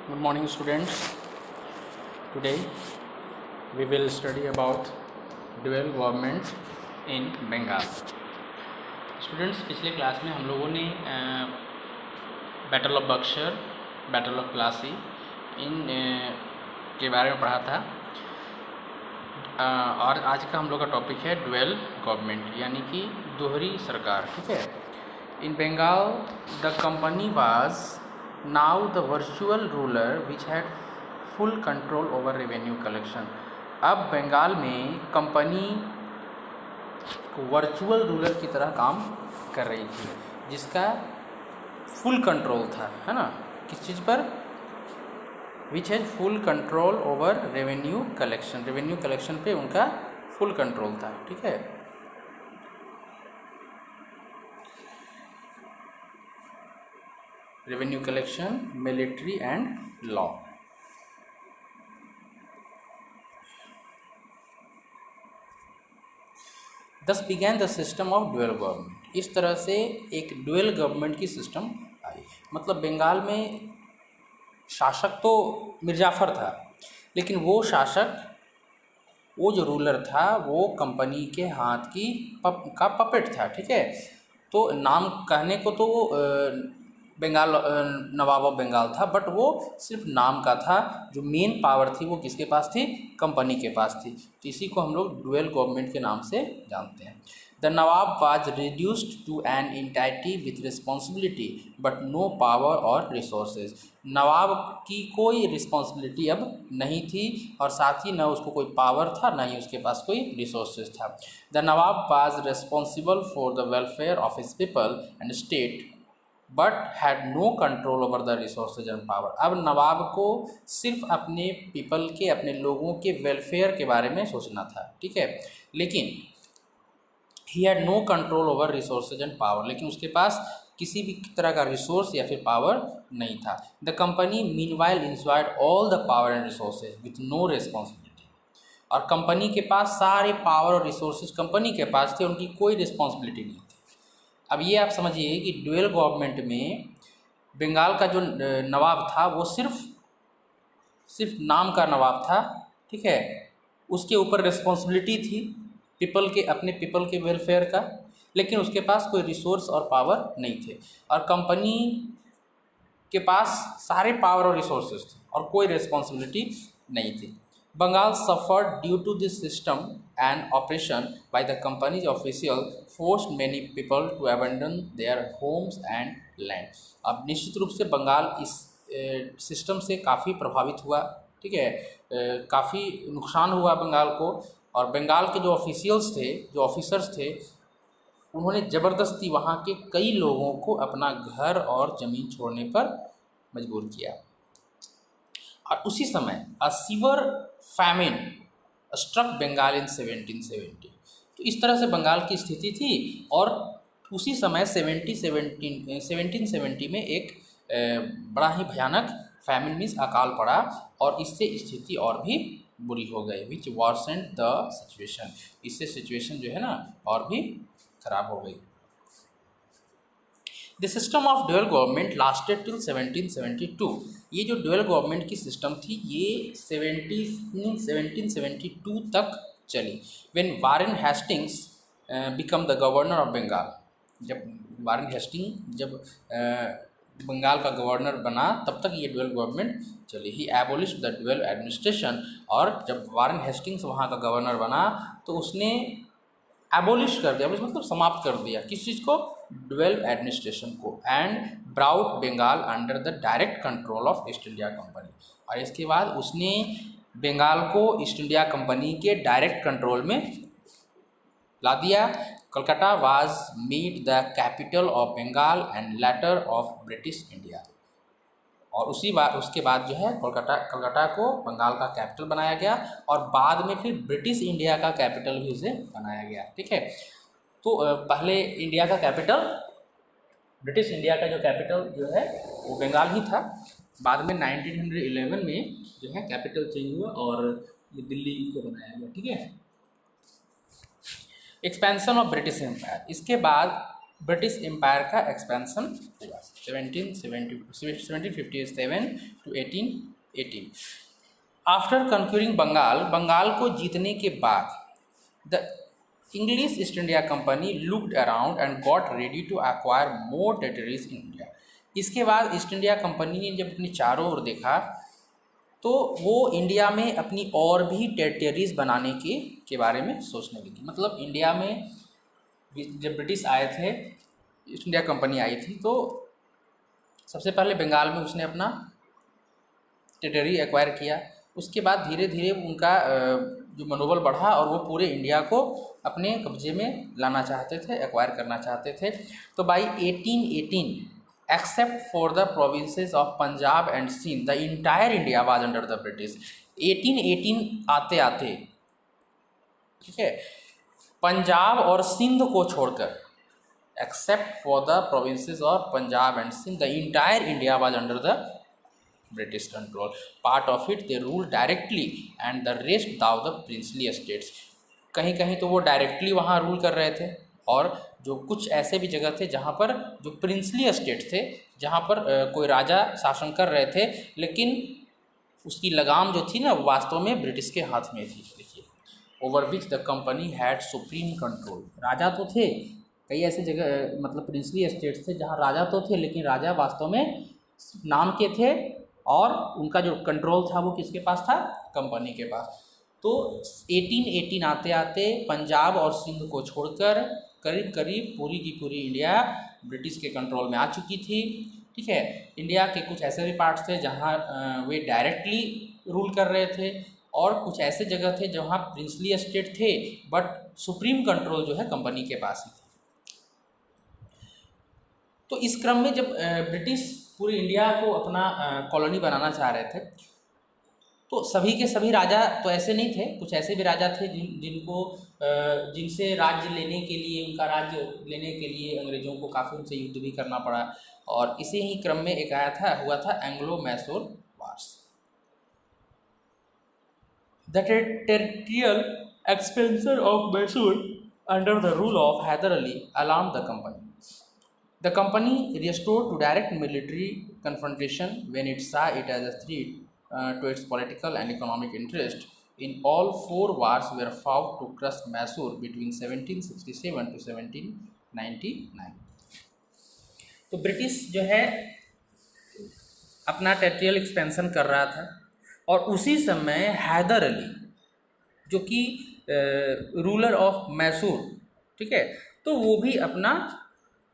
Good morning, students. Today we will study about dual government in Bengal. Students, पिछले class में हम लोगों ने battle of Buxar, battle of Plassey इन के बारे में पढ़ा था। और आज का हम लोग का टॉपिक है डुअल गवर्नमेंट, यानी कि दोहरी सरकार। ठीक है। In Bengal the company was now the virtual ruler which had full control over revenue collection. अब बंगाल में कंपनी वर्चुअल रूलर की तरह काम कर रही थी, जिसका फुल कंट्रोल था, है ना, किस चीज़ पर? Which has full control over revenue collection. Revenue collection पे उनका फुल कंट्रोल था। ठीक है। Revenue collection, military and law. Thus began the system of dual government. इस तरह से एक डुअल गवर्नमेंट की सिस्टम आई। मतलब बंगाल में शासक तो मिर्जाफर था, लेकिन वो शासक, वो जो रूलर था, वो कंपनी के हाथ की का पपेट था। ठीक है। तो नाम कहने को तो वो बंगाल नवाब ऑफ बंगाल था, बट वो सिर्फ नाम का था। जो मेन पावर थी वो किसके पास थी? कंपनी के पास थी। तो इसी को हम लोग डुअल गवर्नमेंट के नाम से जानते हैं। The nawab was reduced to an entity with responsibility but no power और रिसोर्सेज। नवाब की कोई रिस्पॉन्सिबिलिटी अब नहीं थी, और साथ ही न उसको कोई पावर था, न ही उसके पास कोई रिसोर्सेज था। The nawab was responsible for the welfare of his people and state but had no control over the resources and power. अब नवाब को सिर्फ अपने पीपल के, अपने लोगों के वेलफेयर के बारे में सोचना था। ठीक है। लेकिन he had no control over resources and power, लेकिन उसके पास किसी भी तरह का रिसोर्स या फिर पावर नहीं था। The company meanwhile enjoyed all the power and resources with no responsibility. और कंपनी के पास सारे पावर और रिसोर्सेज कंपनी के पास थे, उनकी कोई रिस्पॉन्सिबिलिटी नहीं थी। अब ये आप समझिए कि डुअल गवर्नमेंट में बंगाल का जो नवाब था वो सिर्फ नाम का नवाब था। ठीक है। उसके ऊपर रिस्पॉन्सिबिलिटी थी पीपल के, अपने पीपल के वेलफेयर का, लेकिन उसके पास कोई रिसोर्स और पावर नहीं थे। और कंपनी के पास सारे पावर और रिसोर्सेज थे और कोई रिस्पॉन्सिबिलिटी नहीं थी। Bengal suffered due to this system and operation by the company's official forced many people to abandon their homes and land। अब निश्चित रूप से बंगाल इस सिस्टम से काफ़ी प्रभावित हुआ। ठीक है। काफ़ी नुकसान हुआ बंगाल को, और बंगाल के जो ऑफिशियल्स थे, जो ऑफिसर्स थे, उन्होंने ज़बरदस्ती वहाँ के कई लोगों को अपना घर और ज़मीन छोड़ने पर मजबूर किया। और उसी समय अ सीवर फैमिन स्ट्रक बंगाल इन 1770। तो इस तरह से बंगाल की स्थिति थी, और उसी समय 1770 में एक बड़ा ही भयानक फैमिन मीन्स अकाल पड़ा, और इससे स्थिति और भी बुरी हो गई। विच वर्सेंट द सिचुएशन। इससे सिचुएशन जो है ना और भी खराब हो गई। The system of dual government lasted till 1772। ये जो डुअल गवर्नमेंट की सिस्टम थी ये 1772 तक चली। When Warren Hastings become the governor of Bengal. जब वारेन हेस्टिंग जब बंगाल का गवर्नर बना, तब तक ये डुअल गवर्नमेंट चली। ही एबोलिश द डुअल एडमिनिस्ट्रेशन। और जब वारेन हेस्टिंग्स वहाँ का गवर्नर बना तो उसने एबोलिश कर दिया, मतलब समाप्त कर दिया किस चीज़ को? डुअल एडमिनिस्ट्रेशन को। And brought Bengal under the direct control of East India Company. और इसके बाद उसने बंगाल को ईस्ट इंडिया कंपनी के डायरेक्ट कंट्रोल में ला दिया। Calcutta was made the capital of Bengal and later of British India. और उसके बाद जो है कलकत्ता को बंगाल का कैपिटल बनाया गया, और बाद में फिर ब्रिटिश इंडिया का कैपिटल भी उसे बनाया गया। ठीक है। तो पहले इंडिया का कैपिटल, ब्रिटिश इंडिया का जो कैपिटल जो है वो बंगाल ही था। बाद में 1911 में जो है कैपिटल चेंज हुआ और ये दिल्ली को बनाया गया। ठीक है। Expansion of British Empire. इसके बाद ब्रिटिश एम्पायर का एक्सपेंशन हुआ 1757 to 1818। After conquering Bengal, Bengal को जीतने के बाद the English East India Company looked around and got ready to acquire more territories in India. इसके बाद ईस्ट इंडिया कंपनी ने जब अपने चारों ओर देखा तो वो इंडिया में अपनी और भी टेरिटरीज बनाने के बारे में सोचने लगी। मतलब इंडिया में जब ब्रिटिश आए थे, ईस्ट इंडिया कंपनी आई थी, तो सबसे पहले बंगाल में उसने अपना टेरिटरी एक्वायर किया। उसके बाद धीरे धीरे उनका जो मनोबल बढ़ा और वो पूरे इंडिया को अपने कब्जे में लाना चाहते थे, एक्वायर करना चाहते थे। तो by 1818 except for the provinces of Punjab and Sindh the entire India was under the British. 1818 आते आते, ठीक है, पंजाब और सिंध को छोड़कर, except for the provinces of Punjab and Sindh the entire India was under the British control. Part of it they rule directly and the rest through the princely states. कहीं कहीं तो वो डायरेक्टली वहाँ रूल कर रहे थे, और जो कुछ ऐसे भी जगह थे जहाँ पर जो प्रिंसली स्टेट थे, जहाँ पर कोई राजा शासन कर रहे थे, लेकिन उसकी लगाम जो थी ना वास्तव में ब्रिटिश के हाथ में थी। देखिए, over which the company had supreme control. राजा तो थे, कई ऐसे जगह मतलब प्रिंसली स्टेट्स थे जहाँ राजा तो थे, लेकिन राजा वास्तव में नाम के थे, और उनका जो कंट्रोल था वो किसके पास था? कंपनी के पास। तो 1818 आते आते पंजाब और सिंध को छोड़कर करीब करीब पूरी की पूरी इंडिया ब्रिटिश के कंट्रोल में आ चुकी थी। ठीक है, इंडिया के कुछ ऐसे भी पार्ट्स थे जहाँ वे डायरेक्टली रूल कर रहे थे, और कुछ ऐसे जगह थे जहाँ प्रिंसली स्टेट थे बट सुप्रीम कंट्रोल जो है कंपनी के पास ही था। तो इस क्रम में जब ब्रिटिश पूरी इंडिया को अपना कॉलोनी बनाना चाह रहे थे, तो सभी के सभी राजा तो ऐसे नहीं थे, कुछ ऐसे भी राजा थे जिनसे राज्य लेने के लिए, उनका राज्य लेने के लिए अंग्रेज़ों को काफ़ी उनसे युद्ध भी करना पड़ा। और इसी ही क्रम में एक हुआ था Anglo Mysore wars. The territorial expansion of Mysore under the rule of Hyder Ali alarmed the company. The company restored to direct military confrontation when it saw it as a threat to its political and economic interest. In all, 4 wars were fought to crush Mysore between 1767 to 1799. तो British जो है अपना territorial expansion कर रहा था, और उसी समय हैदर अली जो कि रूलर ऑफ मैसूर, ठीक है, तो वो भी अपना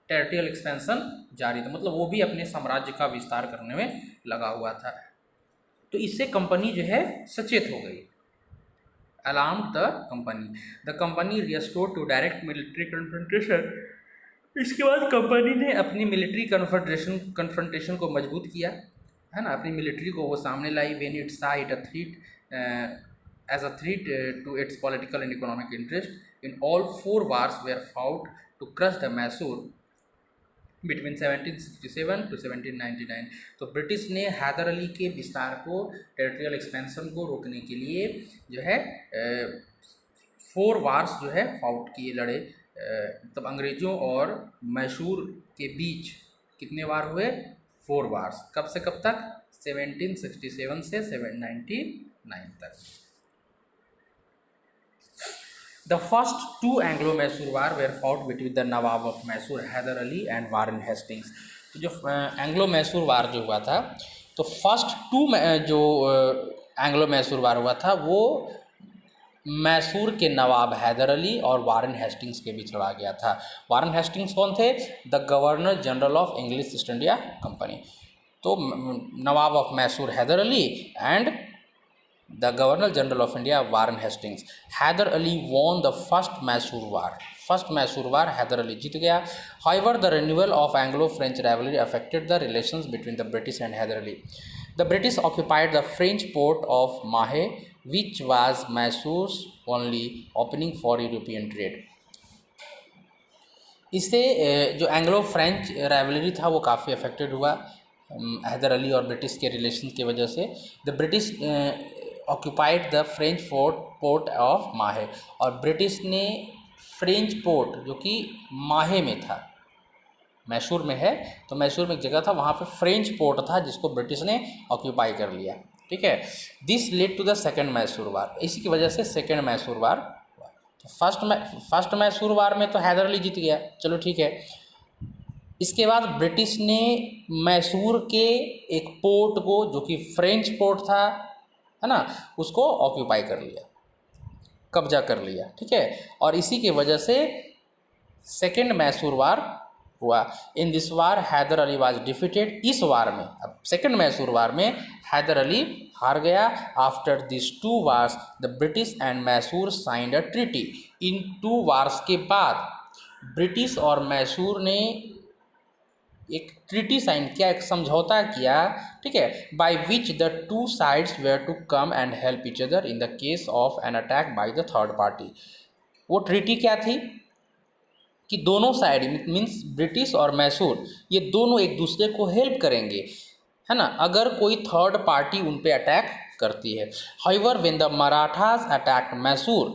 टेरिटोरियल एक्सपेंशन जारी था, मतलब वो भी अपने साम्राज्य का विस्तार करने में लगा हुआ था। तो इससे कंपनी जो है सचेत हो गई। Alarm the company restore to direct military confrontation. इसके बाद कंपनी ने अपनी मिलिट्री कन्फ्रंटेशन को मजबूत किया, है ना, अपनी मिलिट्री को वो सामने लाई। When it saw it a threat as a threat to its political and economic interest. In all 4 wars were fought to crush the Mysore between 1767 to 1799। तो ब्रिटिश ने हैदर अली के विस्तार को, टेरिटोरियल एक्सपेंशन को रोकने के लिए जो है 4 वार्स जो है फाउट किए, लड़े। मतलब अंग्रेज़ों और मैसूर के बीच कितने वार हुए? 4 वार्स। कब से कब तक? 1767 से 1799 तक। The first 2 Anglo-Mysore War were fought between the Nawab of Mysore, Hyder Ali, and Warren Hastings. तो जो एंग्लो मैसूर वार जो हुआ था, तो फर्स्ट 2 जो एंग्लो मैसूर वार हुआ था वो मैसूर के नवाब हैदर अली और वारन हेस्टिंग्स के बीच लड़ा गया था। वारन हेस्टिंग्स कौन थे? The governor general of English East India company. तो nawab of Mysore Hyder Ali and the Governor General of India Warren Hastings. Hyder Ali won the first Mysore War. First Mysore War Hyder Ali जीत गया। However, the renewal of Anglo-French rivalry affected the relations between the British and Hyder Ali. The British occupied the French port of Mahe, which was Mysore's only opening for European trade. इससे जो Anglo French rivalry था वो काफ़ी affected हुआ हैदर अली और British के relation की वजह से। The British occupied the French port of माहे, और ब्रिटिश ने फ्रेंच पोर्ट जो कि माहे में था, मैसूर में है, तो मैसूर में एक जगह था, वहाँ पे फ्रेंच पोर्ट था जिसको ब्रिटिश ने ऑक्यूपाई कर लिया, ठीक है। This led to the second Mysore war, इसी की वजह से सेकेंड मैसूर वार हुआ। तो फर्स्ट मैसूर वार में तो हैदर अली जीत गया, चलो ठीक है। इसके बाद ब्रिटिश ने मैसूर के एक पोर्ट को, जो कि फ्रेंच पोर्ट था, है ना, उसको ऑक्यूपाई कर लिया, कब्जा कर लिया, ठीक है। और इसी की वजह से सेकेंड मैसूर वार हुआ। In this war Hyder Ali was defeated. इस वार में, अब सेकेंड मैसूर वार में हैदर अली हार गया। After this two wars the British and Mysore signed a treaty. इन टू वार्स के बाद ब्रिटिश और मैसूर ने एक ट्रीटी साइन किया, एक समझौता किया, ठीक है, by which the two sides were to come and help each other in the case of an attack by the third party. वो ट्रीटी क्या थी कि दोनों साइड मीन्स ब्रिटिश और मैसूर, ये दोनों एक दूसरे को हेल्प करेंगे, है ना, अगर कोई थर्ड पार्टी उन पे अटैक करती है। However when the Marathas attacked Mysore,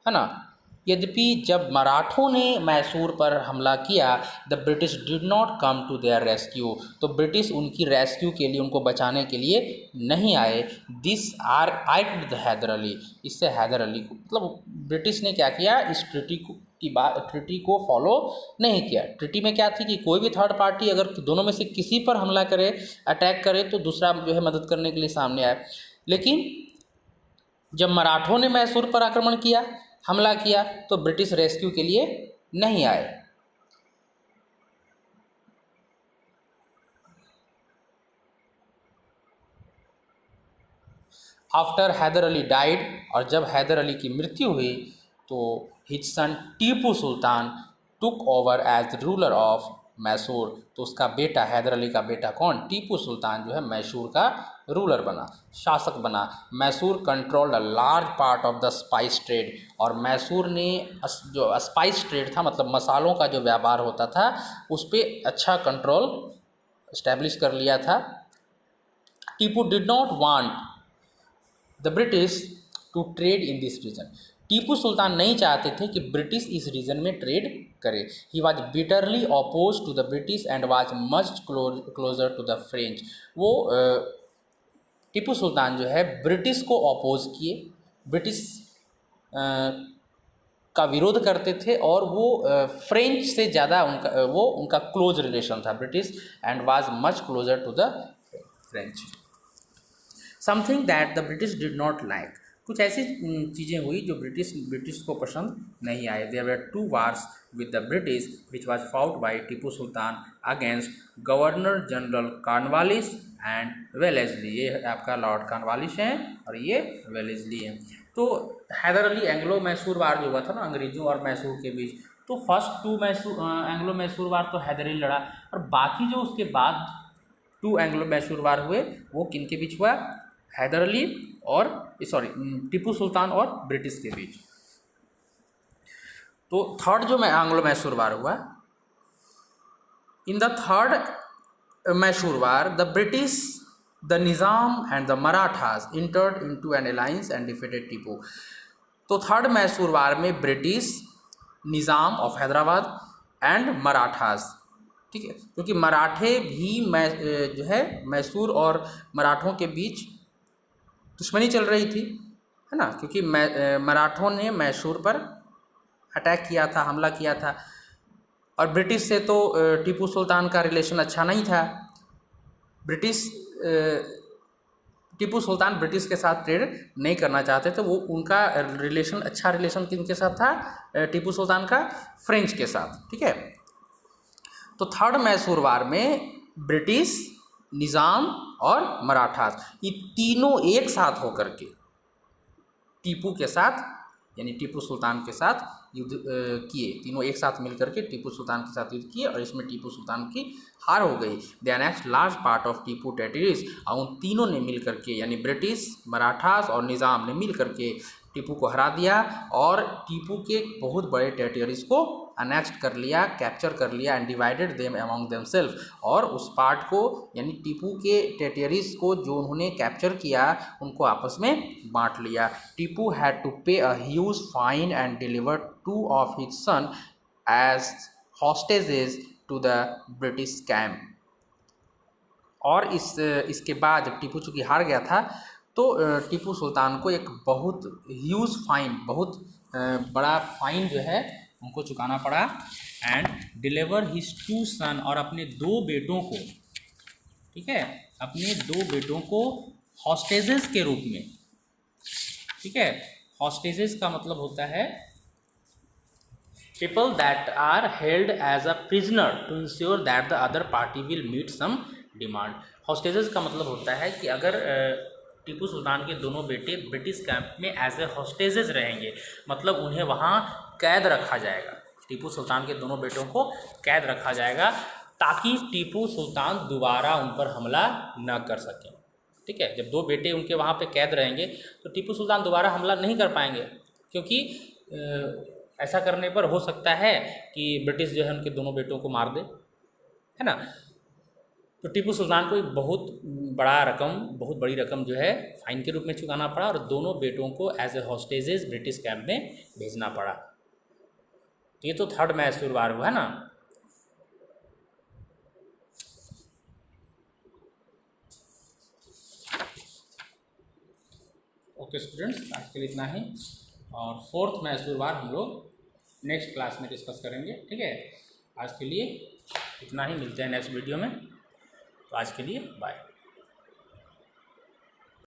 है ना, यद्यपि जब मराठों ने मैसूर पर हमला किया, the British did not come to their rescue, तो ब्रिटिश उनकी रेस्क्यू के लिए, उनको बचाने के लिए नहीं आए। This are irked the Hyder Ali, इससे हैदर अली को, मतलब ब्रिटिश ने क्या किया, इस ट्रीटी को फॉलो नहीं किया। ट्रीटी में क्या थी कि कोई भी थर्ड पार्टी अगर दोनों में से किसी पर हमला करे, अटैक करे, तो दूसरा जो है मदद करने के लिए सामने आए। लेकिन जब मराठों ने मैसूर पर आक्रमण किया, हमला किया, तो ब्रिटिश रेस्क्यू के लिए नहीं आए। आफ्टर हैदर अली डाइड, और जब हैदर अली की मृत्यु हुई, तो his son Tipu Sultan took over as the ruler of Mysore, तो उसका बेटा, हैदर अली का बेटा कौन, टीपू सुल्तान जो है मैसूर का रूलर बना, शासक बना। Mysore controlled a large part of the spice trade, और मैसूर ने जो स्पाइस ट्रेड था, मतलब मसालों का जो व्यापार होता था, उस पर अच्छा कंट्रोल इस्टेब्लिश कर लिया था। Tipu did not want the British to trade in this region, Tipu Sultan नहीं चाहते थे कि ब्रिटिश इस रीजन में ट्रेड करे। He was bitterly oppose to the British and was much closer to the French. वो टीपू सुल्तान जो है ब्रिटिश को अपोज किए, ब्रिटिश का विरोध करते थे, और वो फ्रेंच से ज़्यादा उनका क्लोज रिलेशन था British, and was much closer to the French. Something that the British did not like, कुछ ऐसी चीज़ें हुई जो ब्रिटिश को पसंद नहीं आए। There were two wars with the British which was fought by Tipu Sultan against governor general Cornwallis and Wellesley. ये आपका लॉर्ड कॉर्नवालिस हैं और ये वेलेस्ली हैं। तो हैदर अली एंग्लो मैसूर वार जो हुआ था ना अंग्रेज़ों और मैसूर के बीच, तो फर्स्ट टू एंग्लो मैसूर वार तो हैदर अली लड़ा, और बाकी जो उसके बाद टू एंग्लो मैसूर वार हुए वो किन के बीच हुआ, हैदर अली और टीपू सुल्तान और ब्रिटिश के बीच। तो थर्ड जो एंग्लो मैसूर वार हुआ, in the third Mysore war the British, the Nizam and the Marathas entered into an alliance and defeated Tipu. तो थर्ड मैसूर वार में British, Nizam of Hyderabad and Marathas, ठीक है, क्योंकि मराठे भी जो है मैसूर और मराठों के बीच दुश्मनी चल रही थी, है ना, क्योंकि मराठों ने मैसूर पर अटैक किया था, हमला किया था, और ब्रिटिश से तो टीपू सुल्तान का रिलेशन अच्छा नहीं था। टीपू सुल्तान ब्रिटिश के साथ ट्रेड नहीं करना चाहते थे, वो उनका अच्छा रिलेशन किनके साथ था, टीपू सुल्तान का फ्रेंच के साथ, ठीक है। तो थर्ड मैसूर वार में ब्रिटिश, निज़ाम और मराठास, ये तीनों एक साथ होकर के टीपू के साथ, यानी टीपू सुल्तान के साथ युद्ध किए। तीनों एक साथ मिलकर के टीपू सुल्तान के साथ युद्ध किए, और इसमें टीपू सुल्तान की हार हो गई। They annexed large part of Tipu territories, और उन तीनों ने मिलकर के, यानी ब्रिटिश, मराठास और निज़ाम ने मिलकर के टीपू को हरा दिया, और टीपू के बहुत बड़े टेरिटरीज को अनेक्स्ट कर लिया, कैप्चर कर लिया, and divided them among themselves, और उस पार्ट को, यानी टीपू के टेरिटरीज को जो उन्होंने कैप्चर किया, उनको आपस में बांट लिया। Tipu had to pay a huge fine and deliver 2 of his son as hostages to the British camp. और इसके बाद जब टीपू चूँकि हार गया था तो टीपू सुल्तान को एक बहुत ह्यूज फाइन, बहुत बड़ा फाइन जो है उनको चुकाना पड़ा। एंड डिलीवर हिज 2 सन, और अपने 2 बेटों को, ठीक है, अपने 2 बेटों को हॉस्टेजेस के रूप में, ठीक है, हॉस्टेजेस का मतलब होता है people that are held as a prisoner to ensure that the other party will meet some demand। Hostages का मतलब होता है कि अगर टीपू सुल्तान के दोनों बेटे ब्रिटिश कैंप में एज ए हॉस्टेजेस रहेंगे, मतलब उन्हें वहाँ कैद रखा जाएगा, टीपू सुल्तान के दोनों बेटों को कैद रखा जाएगा ताकि टीपू सुल्तान दोबारा उन पर हमला न कर सकें। ठीक है, जब 2 बेटे उनके वहाँ पे कैद रहेंगे तो टीपू सुल्तान दोबारा हमला नहीं कर पाएंगे, क्योंकि ऐसा करने पर हो सकता है कि ब्रिटिश जो है उनके दोनों बेटों को मार दे, है ना। तो टीपू सुल्तान को एक बहुत बड़ी रकम जो है फाइन के रूप में चुकाना पड़ा और दोनों बेटों को as a hostages British camp में भेजना पड़ा। तो ये तो 3rd मैसूर वार हुआ है ना। ओके स्टूडेंट्स, आज के लिए इतना ही, और 4th मैसूर वार हम लोग नेक्स्ट क्लास में डिस्कस करेंगे। ठीक है, आज के लिए इतना ही, मिलते हैं नेक्स्ट वीडियो में। तो आज के लिए बाय।